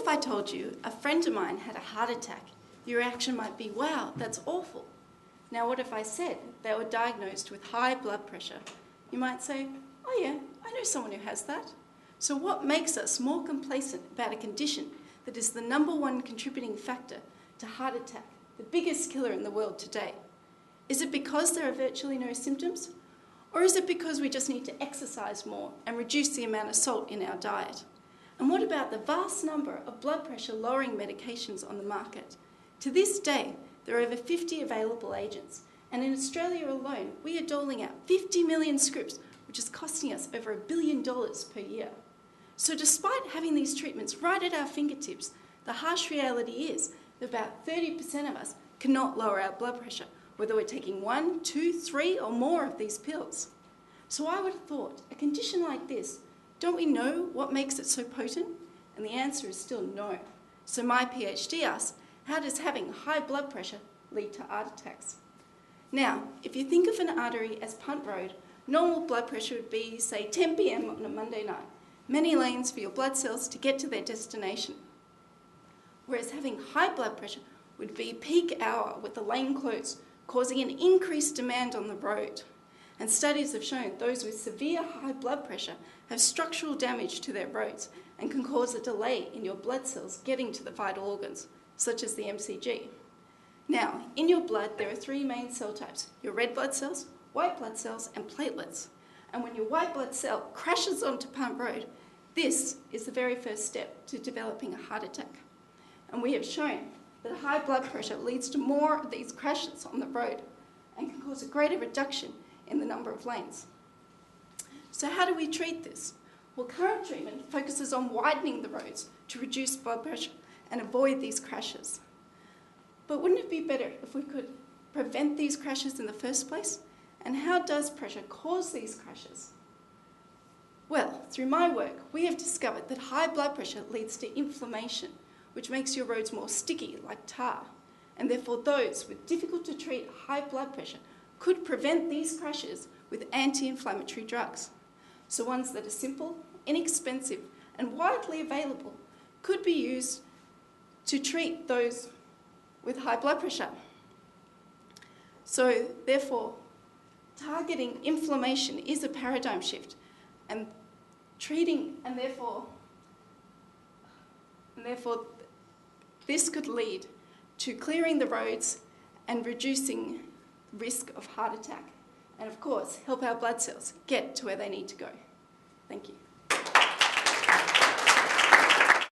if I told you a friend of mine had a heart attack? Your reaction might be, wow, that's awful. Now what if I said they were diagnosed with high blood pressure? You might say, oh yeah, I know someone who has that. So what makes us more complacent about a condition that is the #1 contributing factor to heart attack, the biggest killer in the world today? Is it because there are virtually no symptoms? Or is it because we just need to exercise more and reduce the amount of salt in our diet? And what about the vast number of blood pressure lowering medications on the market? To this day, there are over 50 available agents, and in Australia alone, we are doling out 50 million scripts, which is costing us over $1 billion per year. So despite having these treatments right at our fingertips, the harsh reality is that about 30% of us cannot lower our blood pressure, whether we're taking 1, 2, 3 or more of these pills. So I would have thought, a condition like this, don't we know what makes it so potent? And the answer is still no. So my PhD asks, how does having high blood pressure lead to heart attacks? Now, if you think of an artery as Punt Road, normal blood pressure would be, say, 10 p.m. on a Monday night. Many lanes for your blood cells to get to their destination. Whereas having high blood pressure would be peak hour with the lane closed, causing an increased demand on the road. And studies have shown those with severe high blood pressure have structural damage to their roads and can cause a delay in your blood cells getting to the vital organs, such as the MCG. Now, in your blood, there are 3 main cell types: your red blood cells, white blood cells, and platelets. And when your white blood cell crashes onto Punt Road, this is the very first step to developing a heart attack. And we have shown that high blood pressure leads to more of these crashes on the road and can cause a greater reduction in the number of lanes. So how do we treat this? Well, current treatment focuses on widening the roads to reduce blood pressure and avoid these crashes. But wouldn't it be better if we could prevent these crashes in the first place? And how does pressure cause these crashes? Well, through my work, we have discovered that high blood pressure leads to inflammation, which makes your roads more sticky, like tar. And therefore those with difficult to treat high blood pressure could prevent these crashes with anti-inflammatory drugs. So ones that are simple, inexpensive, and widely available could be used to treat those with high blood pressure. So therefore, targeting inflammation is a paradigm shift, and therefore this could lead to clearing the roads and reducing risk of heart attack, and of course help our blood cells get to where they need to go. Thank you.